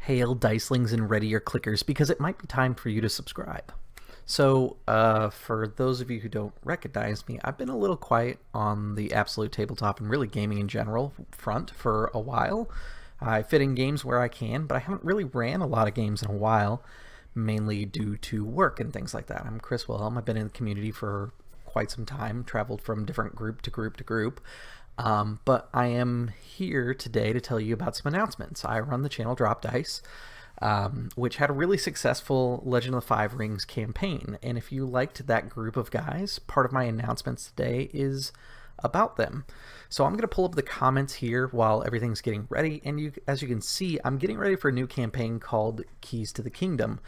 Hail Dicelings and ready your clickers because it might be time for you to subscribe. So, for those of you who don't recognize me, I've been a little quiet on the Absolute Tabletop and really gaming in general front for a while. I fit in games where I can, but I haven't really ran a lot of games in a while, mainly due to work and things like that. I'm Chris Wilhelm. I've been in the community for quite some time, traveled from different group to group to group. But I am here today to tell you about some announcements. I run the channel Drop Dice, which had a really successful Legend of the Five Rings campaign. And if you liked that group of guys, part of my announcements today is about them. So I'm going to pull up the comments here while everything's getting ready. And as you can see, I'm getting ready for a new campaign called Keys to the Kingdom,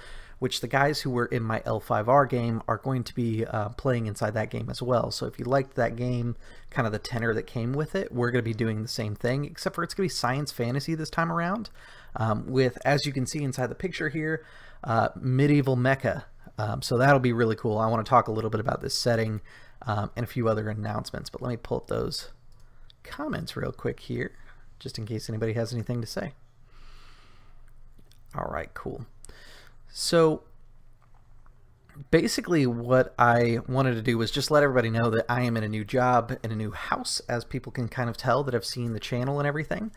which the guys who were in my L5R game are going to be playing inside that game as well. So if you liked that game, kind of the tenor that came with it, we're going to be doing the same thing, except for it's going to be science fantasy this time around, with, as you can see inside the picture here, medieval Mecca. So that'll be really cool. I want to talk a little bit about this setting and a few other announcements, but let me pull up those comments real quick here, just in case anybody has anything to say. All right, cool. So basically what I wanted to do was just let everybody know that I am in a new job, in a new house, as people can kind of tell that have seen the channel and everything.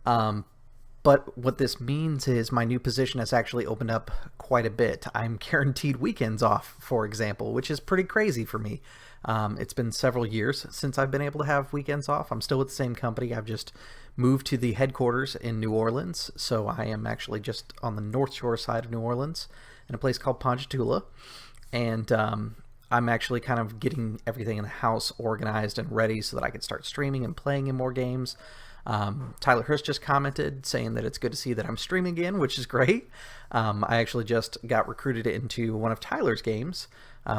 But what this means is my new position has actually opened up quite a bit. I'm guaranteed weekends off, for example, which is pretty crazy for me. It's been several years since I've been able to have weekends off. I'm still with the same company. I've just moved to the headquarters in New Orleans, so I am actually just on the North Shore side of New Orleans in a place called Ponchatoula. And I'm actually kind of getting everything in the house organized and ready so that I can start streaming and playing in more games. Tyler Hurst just commented saying that it's good to see that I'm streaming again, which is great. I actually just got recruited into one of Tyler's games,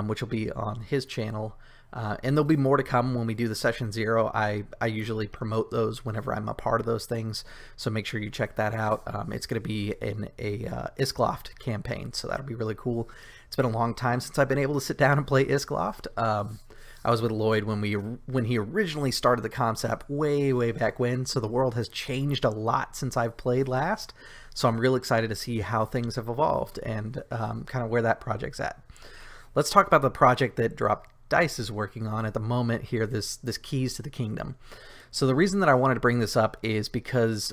which will be on his channel. And there'll be more to come when we do the Session Zero. I usually promote those whenever I'm a part of those things, so make sure you check that out. It's going to be in a Iskloft campaign, so that'll be really cool. It's been a long time since I've been able to sit down and play Iskloft. I was with Lloyd when he originally started the concept way back when, so the world has changed a lot since I've played last. So I'm real excited to see how things have evolved and kind of where that project's at. Let's talk about the project that Drop Dice is working on at the moment here, this Keys to the Kingdom. So the reason that I wanted to bring this up is because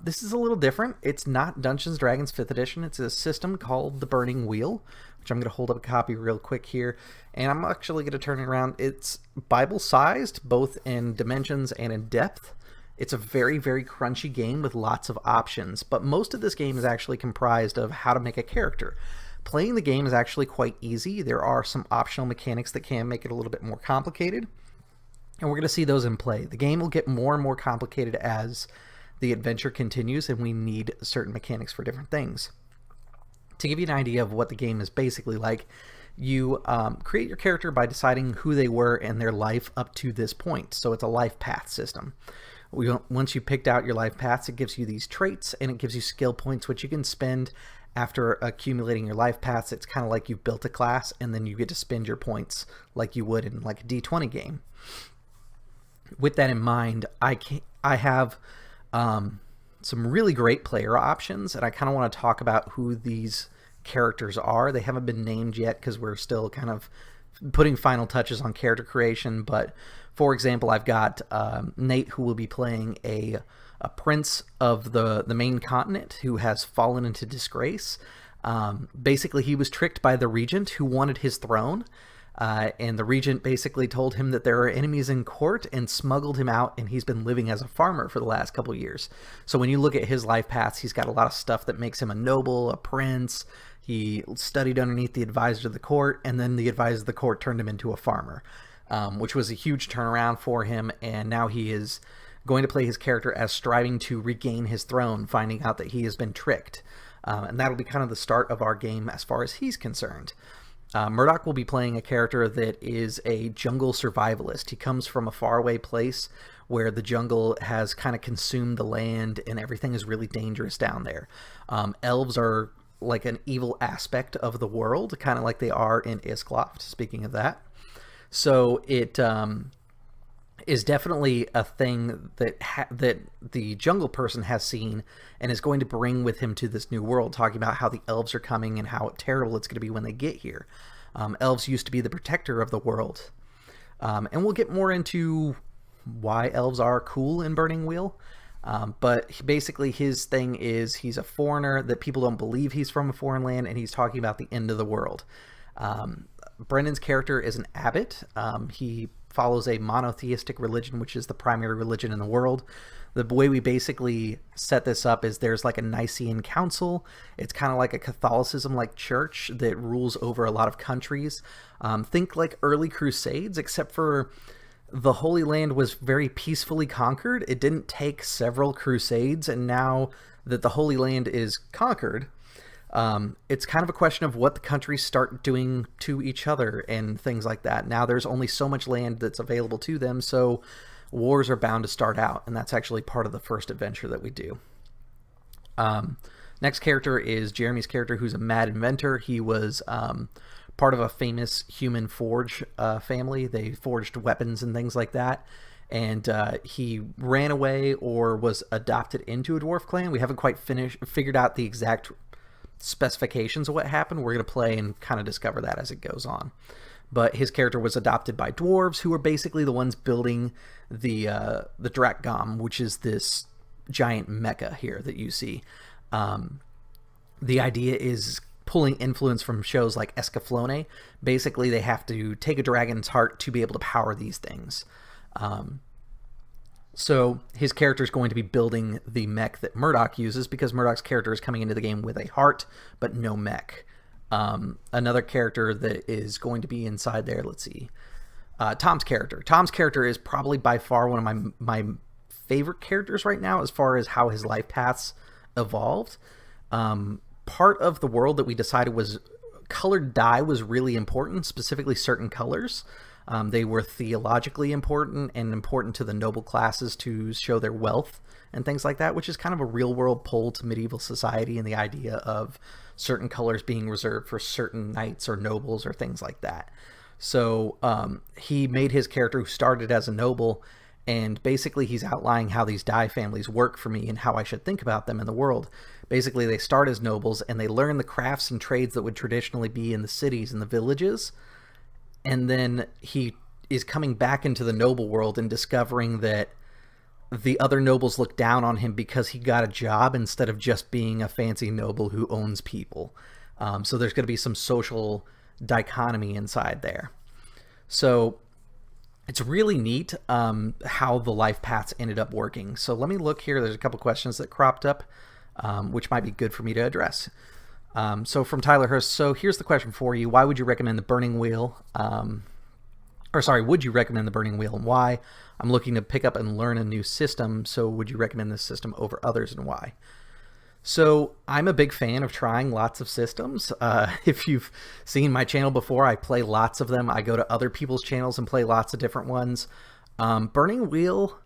this is a little different. It's not Dungeons & Dragons 5th edition. It's a system called the Burning Wheel, which I'm going to hold up a copy real quick here. And I'm actually going to turn it around. It's Bible-sized, both in dimensions and in depth. It's a very crunchy game with lots of options, but most of this game is actually comprised of how to make a character. Playing the game is actually quite easy. There are some optional mechanics that can make it a little bit more complicated, and we're going to see those in play. The game will get more and more complicated as the adventure continues, and we need certain mechanics for different things. To give you an idea of what the game is basically like, you create your character by deciding who they were in their life up to this point. So it's a life path system. Once you picked out your life paths, it gives you these traits, and it gives you skill points, which you can spend after accumulating your life paths. It's kind of like you've built a class, and then you get to spend your points like you would in like a D20 game. With that in mind, I have some really great player options, and I kind of want to talk about who these characters are. They haven't been named yet because we're still kind of putting final touches on character creation, but for example, I've got Nate, who will be playing a prince of the main continent who has fallen into disgrace. Basically, he was tricked by the regent who wanted his throne, and the regent basically told him that there are enemies in court and smuggled him out, and he's been living as a farmer for the last couple years. So when you look at his life paths, he's got a lot of stuff that makes him a noble, a prince. He studied underneath the advisor of the court, and then the advisor of the court turned him into a farmer, which was a huge turnaround for him, and now he is going to play his character as striving to regain his throne, finding out that he has been tricked. And that'll be kind of the start of our game as far as he's concerned. Murdoch will be playing a character that is a jungle survivalist. He comes from a faraway place where the jungle has kind of consumed the land and everything is really dangerous down there. Elves are like an evil aspect of the world, kind of like they are in Iskloft, speaking of that. So is definitely a thing that the jungle person has seen and is going to bring with him to this new world, talking about how the elves are coming and how terrible it's going to be when they get here. Elves used to be the protector of the world. And we'll get more into why elves are cool in Burning Wheel. But basically his thing is he's a foreigner, that people don't believe he's from a foreign land, and he's talking about the end of the world. Brendan's character is an abbot. He follows a monotheistic religion, which is the primary religion in the world. The way we basically set this up is there's like a Nicene Council. It's kind of like a Catholicism-like church that rules over a lot of countries. Think like early Crusades, except for the Holy Land was very peacefully conquered. It didn't take several crusades, and now that the Holy Land is conquered, it's kind of a question of what the countries start doing to each other and things like that. Now there's only so much land that's available to them, so wars are bound to start out, and that's actually part of the first adventure that we do. Next character is Jeremy's character, who's a mad inventor. He was part of a famous human forge family. They forged weapons and things like that. And he ran away or was adopted into a dwarf clan. We haven't quite figured out the exact specifications of what happened. We're going to play and kind of discover that as it goes on. But his character was adopted by dwarves, who were basically the ones building the Drakgom, which is this giant mecha here that you see. The idea is pulling influence from shows like Escaflowne. Basically, they have to take a dragon's heart to be able to power these things. So his character is going to be building the mech that Murdoch uses, because Murdoch's character is coming into the game with a heart but no mech. Another character that is going to be inside there, let's see, Tom's character. Tom's character is probably by far one of my favorite characters right now as far as how his life paths evolved. Part of the world that we decided was colored dye was really important, specifically certain colors. They were theologically important and important to the noble classes to show their wealth and things like that, which is kind of a real world pull to medieval society and the idea of certain colors being reserved for certain knights or nobles or things like that. So he made his character, who started as a noble, and basically he's outlining how these dye families work for me and how I should think about them in the world. Basically, they start as nobles and they learn the crafts and trades that would traditionally be in the cities and the villages. And then he is coming back into the noble world and discovering that the other nobles look down on him because he got a job instead of just being a fancy noble who owns people. So there's going to be some social dichotomy inside there. So it's really neat how the life paths ended up working. So let me look here. There's a couple questions that cropped up, which might be good for me to address. So from Tyler Hurst, so here's the question for you. Why would you recommend the Burning Wheel? Would you recommend the Burning Wheel, and why? I'm looking to pick up and learn a new system, so would you recommend this system over others, and why? So I'm a big fan of trying lots of systems. If you've seen my channel before, I play lots of them. I go to other people's channels and play lots of different ones. Burning Wheel,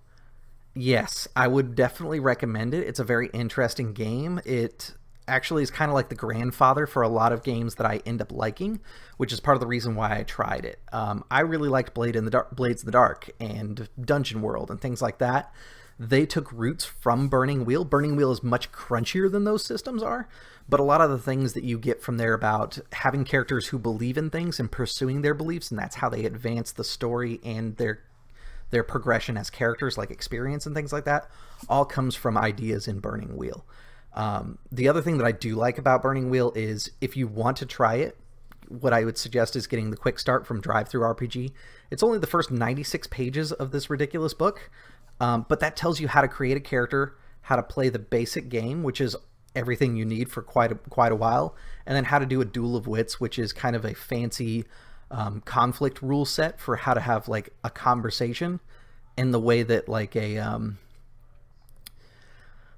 yes, I would definitely recommend it. It's a very interesting game. It actually is kind of like the grandfather for a lot of games that I end up liking, which is part of the reason why I tried it. I really liked Blades in the Dark and Dungeon World and things like that. They took roots from Burning Wheel. Burning Wheel is much crunchier than those systems are, but a lot of the things that you get from there about having characters who believe in things and pursuing their beliefs, and that's how they advance the story and their progression as characters, like experience and things like that, all comes from ideas in Burning Wheel. The other thing that I do like about Burning Wheel is if you want to try it, what I would suggest is getting the quick start from DriveThruRPG. It's only the first 96 pages of this ridiculous book, but that tells you how to create a character, how to play the basic game, which is everything you need for quite a while, and then how to do a Duel of Wits, which is kind of a fancy conflict rule set for how to have like a conversation in the way that like a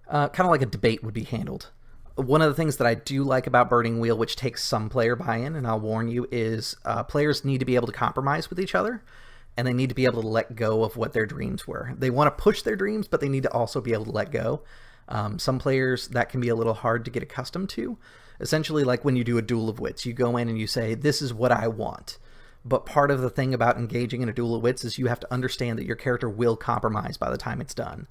kind of like a debate would be handled. One of the things that I do like about Burning Wheel, which takes some player buy-in, and I'll warn you, is players need to be able to compromise with each other, and they need to be able to let go of what their dreams were. They want to push their dreams, but they need to also be able to let go. Some players, that can be a little hard to get accustomed to. Essentially, like when you do a Duel of Wits, you go in and you say, this is what I want. But part of the thing about engaging in a duel of wits is you have to understand that your character will compromise by the time it's done.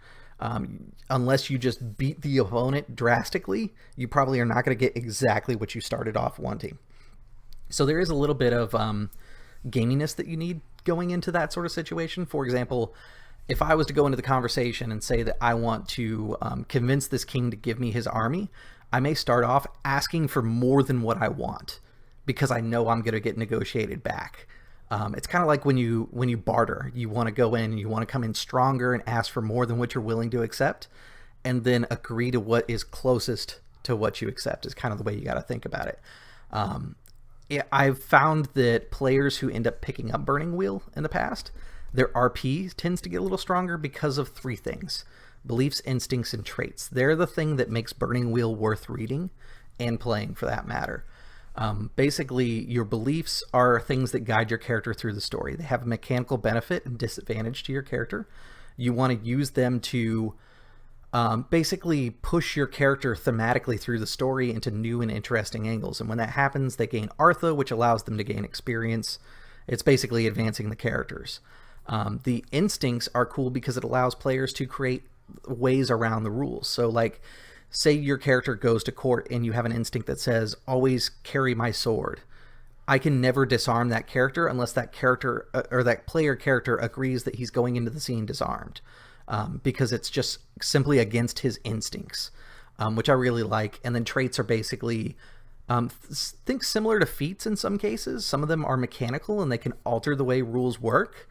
Unless you just beat the opponent drastically, you probably are not going to get exactly what you started off wanting. So there is a little bit of gaminess that you need going into that sort of situation. For example, if I was to go into the conversation and say that I want to convince this king to give me his army, I may start off asking for more than what I want because I know I'm going to get negotiated back. It's kind of like when you barter. You want to go in, you want to come in stronger and ask for more than what you're willing to accept, and then agree to what is closest to what you accept is kind of the way you got to think about it. Yeah, I've found that players who end up picking up Burning Wheel in the past, their RP tends to get a little stronger because of three things: beliefs, instincts, and traits. They're the thing that makes Burning Wheel worth reading and playing, for that matter. Basically, your beliefs are things that guide your character through the story. They have a mechanical benefit and disadvantage to your character. You want to use them to basically push your character thematically through the story into new and interesting angles. And when that happens, they gain Artha, which allows them to gain experience. It's basically advancing the characters. The instincts are cool because it allows players to create ways around the rules. So like, say your character goes to court and you have an instinct that says, always carry my sword. I can never disarm that character unless that character or that player character agrees that he's going into the scene disarmed. Because it's just simply against his instincts, which I really like. And then traits are basically, think similar to feats in some cases. Some of them are mechanical and they can alter the way rules work.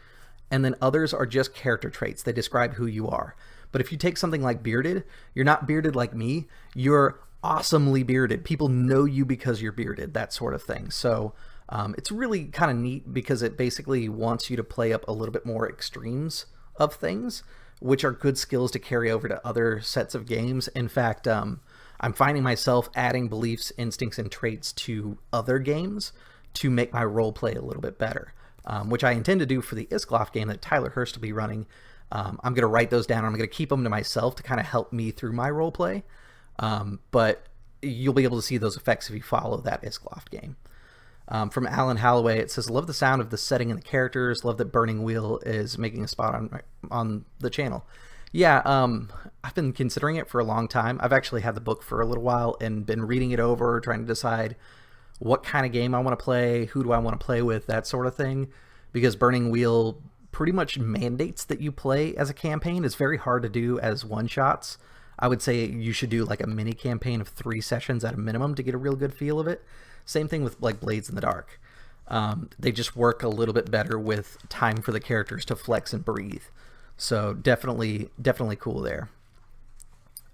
And then others are just character traits. They describe who you are. But if you take something like bearded, you're not bearded like me. You're awesomely bearded. People know you because you're bearded, that sort of thing. So it's really kind of neat because it basically wants you to play up a little bit more extremes of things, which are good skills to carry over to other sets of games. In fact, I'm finding myself adding beliefs, instincts, and traits to other games to make my role play a little bit better, which I intend to do for the Iskloff game that Tyler Hurst will be running. I'm going to write those down. I'm going to keep them to myself to kind of help me through my role play. But you'll be able to see those effects if you follow that Iskloff game. From Alan Halloway, it says, love the sound of the setting and the characters. Love that Burning Wheel is making a spot on the channel. Yeah, I've been considering it for a long time. I've actually had the book for a little while and been reading it over, trying to decide what kind of game I want to play, who do I want to play with, that sort of thing. Because Burning Wheel pretty much mandates that you play as a campaign. It's very hard to do as one-shots. I would say you should do like a mini campaign of 3 sessions at a minimum to get a real good feel of it. Same thing with like Blades in the Dark. They just work a little bit better with time for the characters to flex and breathe. So definitely cool there.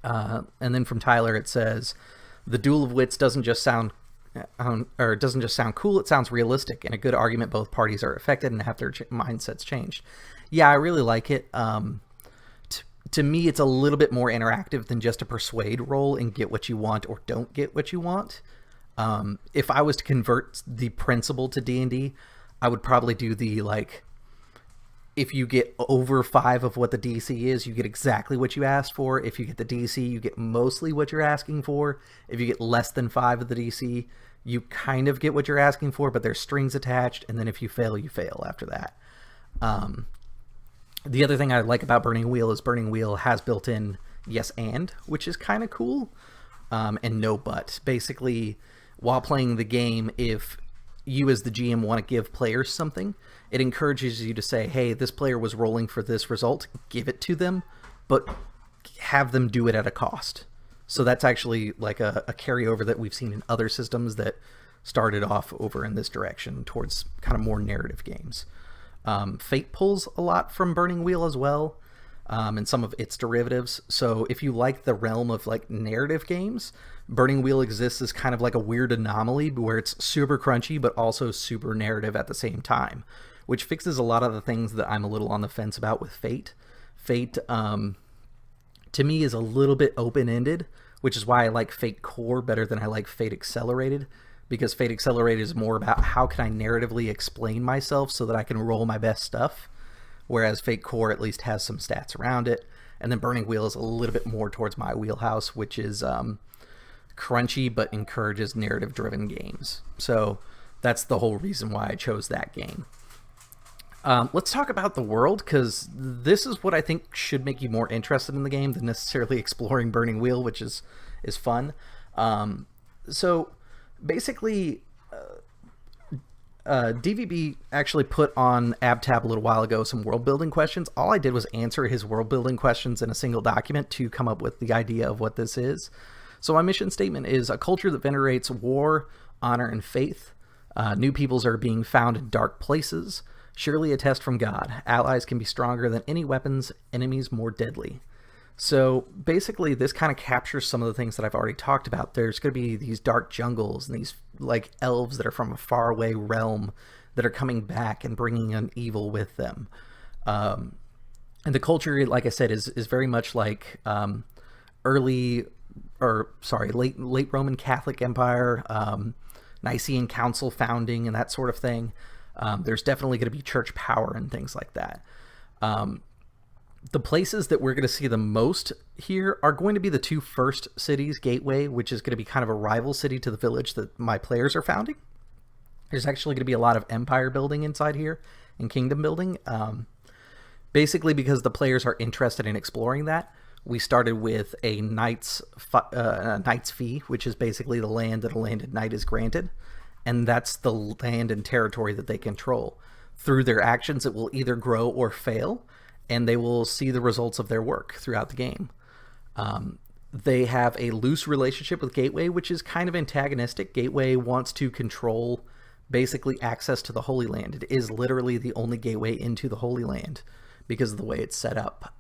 And then from Tyler, it says, the Duel of Wits doesn't just sound cool, it sounds realistic. In a good argument, both parties are affected and have their mindsets changed. Yeah, I really like it. To me, it's a little bit more interactive than just a persuade roll and get what you want or don't get what you want. If I was to convert the principle to D&D, I would probably do the, like, if you get over 5 of what the DC is, you get exactly what you asked for. If you get the DC, you get mostly what you're asking for. If you get less than 5 of the DC, you kind of get what you're asking for, but there's strings attached, and then if you fail, you fail after that. The other thing I like about Burning Wheel is Burning Wheel has built-in yes and, which is kind of cool, and no but. Basically, while playing the game, if you as the GM want to give players something, it encourages you to say, hey, this player was rolling for this result, give it to them, but have them do it at a cost. So that's actually like a carryover that we've seen in other systems that started off over in this direction towards kind of more narrative games. Fate pulls a lot from Burning Wheel as well, and some of its derivatives. So if you like the realm of like narrative games, Burning Wheel exists as kind of like a weird anomaly where it's super crunchy but also super narrative at the same time, which fixes a lot of the things that I'm a little on the fence about with Fate. Fate, to me, is a little bit open-ended, which is why I like Fate Core better than I like Fate Accelerated, because Fate Accelerated is more about how can I narratively explain myself so that I can roll my best stuff, whereas Fate Core at least has some stats around it. And then Burning Wheel is a little bit more towards my wheelhouse, which is crunchy but encourages narrative-driven games. So That's the whole reason why I chose that game. Let's talk about the world, because this is what I think should make you more interested in the game than necessarily exploring Burning Wheel, which is fun. So basically, DVB actually put on AbTab a little while ago some world building questions. All I did was answer his world building questions in a single document to come up with the idea of what this is. So my mission statement is: a culture that venerates war, honor, and faith. New peoples are being found in dark places. Surely a test from God. Allies can be stronger than any weapons, enemies more deadly. So basically this kind of captures some of the things that I've already talked about. There's going to be these dark jungles and these like elves that are from a faraway realm that are coming back and bringing an evil with them. And the culture, like I said, is very much like late Roman Catholic Empire, Nicene Council founding and that sort of thing. There's definitely going to be church power and things like that. The places that we're going to see the most here are going to be the two first cities, Gateway, which is going to be kind of a rival city to the village that my players are founding. There's actually going to be a lot of empire building inside here and kingdom building. Basically because the players are interested in exploring that. We started with a knight's fee, which is basically the land that a landed knight is granted. And that's the land and territory that they control. Through their actions, it will either grow or fail, and they will see the results of their work throughout the game. They have a loose relationship with Gateway, which is kind of antagonistic. Gateway wants to control basically access to the Holy Land. It is literally the only gateway into the Holy Land because of the way it's set up.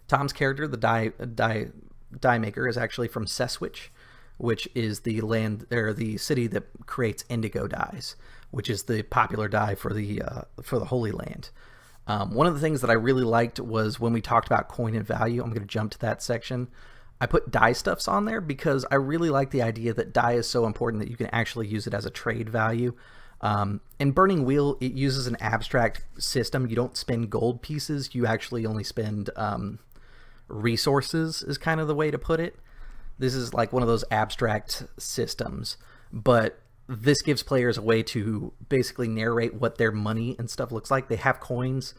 Tom's character, the die maker, is actually from Seswich, which is the land or the city that creates indigo dyes, which is the popular dye for the Holy Land. One of the things that I really liked was when we talked about coin and value. I'm going to jump to that section. I put dye stuffs on there because I really like the idea that dye is so important that you can actually use it as a trade value. In Burning Wheel, it uses an abstract system. You don't spend gold pieces. You actually only spend resources, is kind of the way to put it. This is like one of those abstract systems, but this gives players a way to basically narrate what their money and stuff looks like. They have coins.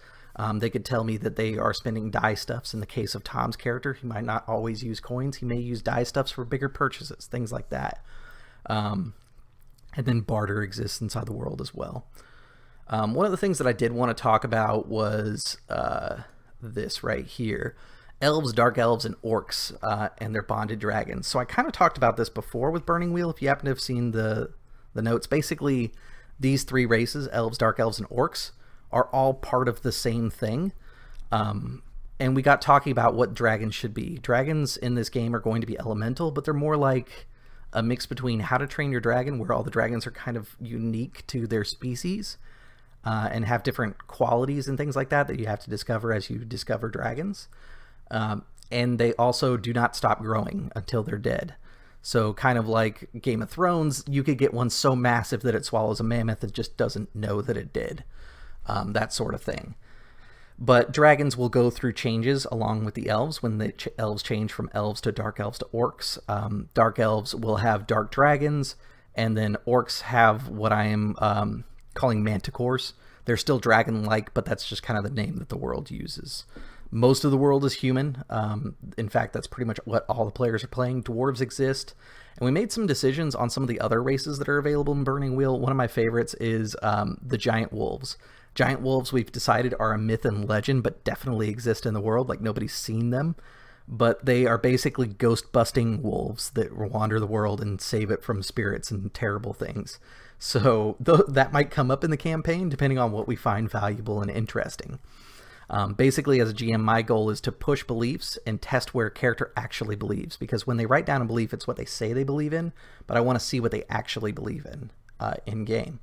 They could tell me that they are spending dye stuffs. In the case of Tom's character, he might not always use coins. He may use dye stuffs for bigger purchases, things like that. And then barter exists inside the world as well. One of the things that I did want to talk about was this right here. Elves, dark elves, and orcs, and their bonded dragons. So I kind of talked about this before with Burning Wheel. If you happen to have seen the notes, basically these three races, elves, dark elves, and orcs, are all part of the same thing. And we got talking about what dragons should be. Dragons in this game are going to be elemental, but they're more like a mix between How to Train Your Dragon, where all the dragons are kind of unique to their species, and have different qualities and things like that that you have to discover as you discover dragons. And they also do not stop growing until they're dead. So kind of like Game of Thrones, you could get one so massive that it swallows a mammoth and just doesn't know that it did. That sort of thing. But dragons will go through changes along with the elves when the elves change from elves to dark elves to orcs. Dark elves will have dark dragons, and then orcs have what I am calling manticores. They're still dragon-like, but that's just kind of the name that the world uses. Most of the world is human. In fact, that's pretty much what all the players are playing. Dwarves exist. And we made some decisions on some of the other races that are available in Burning Wheel. One of my favorites is the giant wolves. Giant wolves, we've decided, are a myth and legend, but definitely exist in the world. Like, nobody's seen them. But they are basically ghost-busting wolves that wander the world and save it from spirits and terrible things. So that might come up in the campaign, depending on what we find valuable and interesting. Basically, as a GM, my goal is to push beliefs and test where a character actually believes, because when they write down a belief, it's what they say they believe in, but I want to see what they actually believe in game.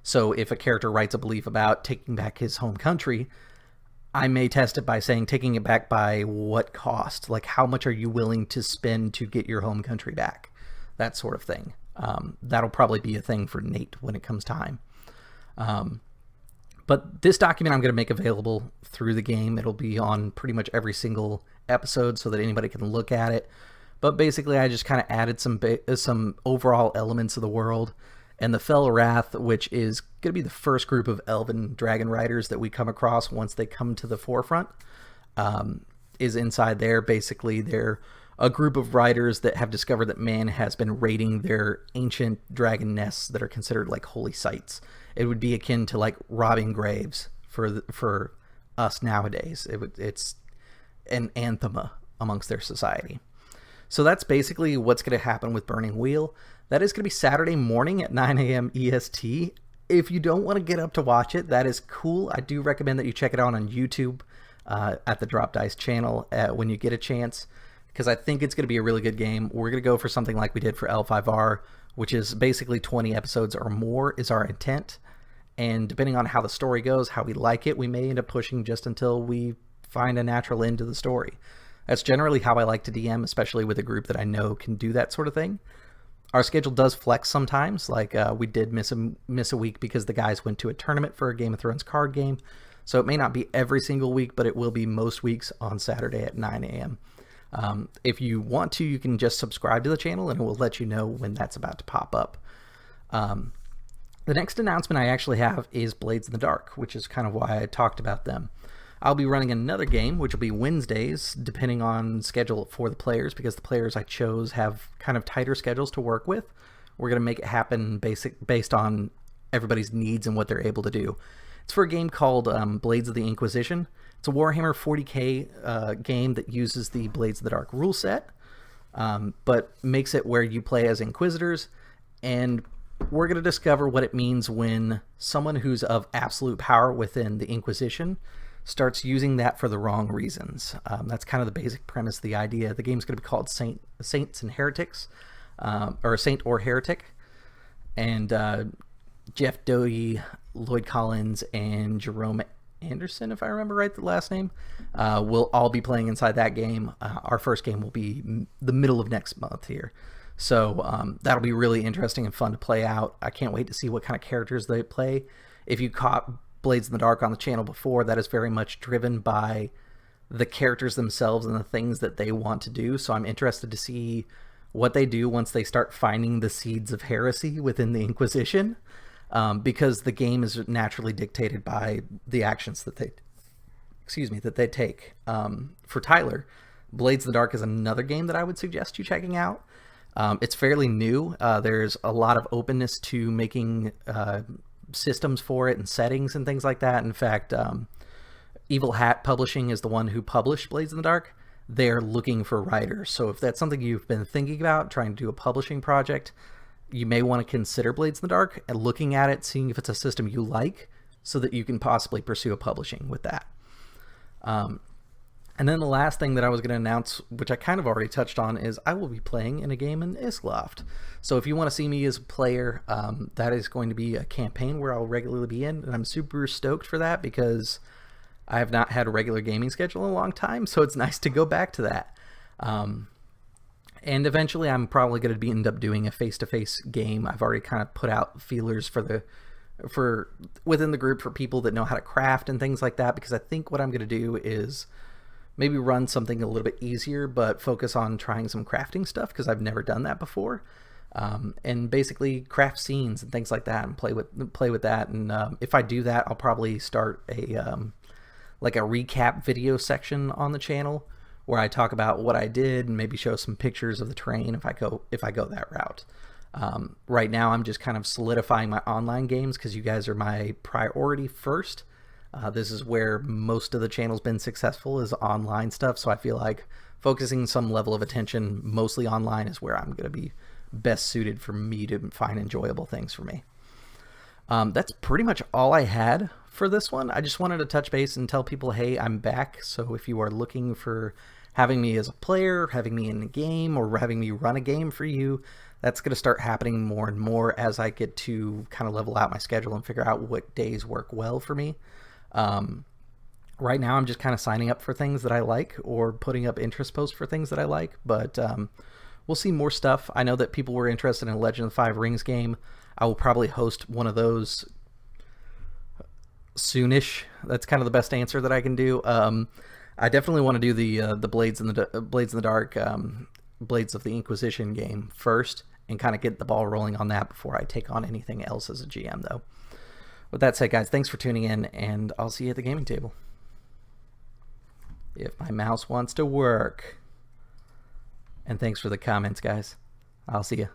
So if a character writes a belief about taking back his home country, I may test it by saying, taking it back by what cost? Like, how much are you willing to spend to get your home country back? That sort of thing. That'll probably be a thing for Nate when it comes time. But this document I'm going to make available through the game. It'll be on pretty much every single episode so that anybody can look at it. But basically, I just kind of added some overall elements of the world. and the Fel Wrath, which is going to be the first group of elven dragon riders that we come across once they come to the forefront, is inside there. Basically, they're a group of riders that have discovered that man has been raiding their ancient dragon nests that are considered like holy sites. It would be akin to like robbing graves for us nowadays. It's an anathema amongst their society. So that's basically what's going to happen with Burning Wheel. That is going to be Saturday morning at 9 a.m. EST. If you don't want to get up to watch it, that is cool. I do recommend that you check it out on YouTube at the Drop Dice channel when you get a chance, because I think it's going to be a really good game. We're going to go for something like we did for L5R, which is basically 20 episodes or more is our intent. And depending on how the story goes, how we like it, we may end up pushing just until we find a natural end to the story. That's generally how I like to DM, especially with a group that I know can do that sort of thing. Our schedule does flex sometimes, like we did miss a week because the guys went to a tournament for a Game of Thrones card game. So it may not be every single week, but it will be most weeks on Saturday at 9 a.m. If you want to, you can just subscribe to the channel and it will let you know when that's about to pop up. The next announcement I actually have is Blades in the Dark, which is kind of why I talked about them. I'll be running another game, which will be Wednesdays, depending on schedule for the players, because the players I chose have kind of tighter schedules to work with. We're going to make it happen based on everybody's needs and what they're able to do. It's for a game called Blades of the Inquisition. It's a Warhammer 40k game that uses the Blades of the Dark rule set, but makes it where you play as Inquisitors, and we're going to discover what it means when someone who's of absolute power within the Inquisition starts using that for the wrong reasons. That's kind of the basic premise of the idea. The game's going to be called Saints and Heretics, or Saint or Heretic. And Jeff Doty, Lloyd Collins, and Jerome Anderson, if I remember right, the last name, will all be playing inside that game. Our first game will be the middle of next month here. So that'll be really interesting and fun to play out. I can't wait to see what kind of characters they play. If you caught Blades in the Dark on the channel before, that is very much driven by the characters themselves and the things that they want to do. So I'm interested to see what they do once they start finding the seeds of heresy within the Inquisition, because the game is naturally dictated by the actions that they take. For Tyler, Blades in the Dark is another game that I would suggest you checking out. It's fairly new. There's a lot of openness to making systems for it and settings and things like that. In fact, Evil Hat Publishing is the one who published Blades in the Dark. They're looking for writers. So if that's something you've been thinking about, trying to do a publishing project, you may want to consider Blades in the Dark and looking at it, seeing if it's a system you like, so that you can possibly pursue a publishing with that. And then the last thing that I was going to announce, which I kind of already touched on, is I will be playing in a game in Isloft. So if you want to see me as a player, that is going to be a campaign where I'll regularly be in, and I'm super stoked for that because I have not had a regular gaming schedule in a long time, so it's nice to go back to that. And eventually I'm probably going to end up doing a face-to-face game. I've already kind of put out feelers for within the group for people that know how to craft and things like that, because I think what I'm going to do is maybe run something a little bit easier, but focus on trying some crafting stuff, because I've never done that before. And basically craft scenes and things like that and play with that. And if I do that, I'll probably start like a recap video section on the channel where I talk about what I did and maybe show some pictures of the terrain if I go that route. Right now I'm just kind of solidifying my online games because you guys are my priority first. This is where most of the channel's been successful, is online stuff, so I feel like focusing some level of attention mostly online is where I'm going to be best suited for me to find enjoyable things for me. That's pretty much all I had for this one. I just wanted to touch base and tell people, hey, I'm back. So if you are looking for having me as a player, having me in a game, or having me run a game for you, that's going to start happening more and more as I get to kind of level out my schedule and figure out what days work well for me. Right now I'm just kind of signing up for things that I like or putting up interest posts for things that I like, but we'll see more stuff. I know that people were interested in a Legend of the Five Rings game. I will probably host one of those soonish. That's kind of the best answer that I can do. I definitely want to do the Blades in the Dark Blades of the Inquisition game first and kind of get the ball rolling on that before I take on anything else as a GM, though. With that said, guys, thanks for tuning in, and I'll see you at the gaming table. If my mouse wants to work. And thanks for the comments, guys. I'll see you.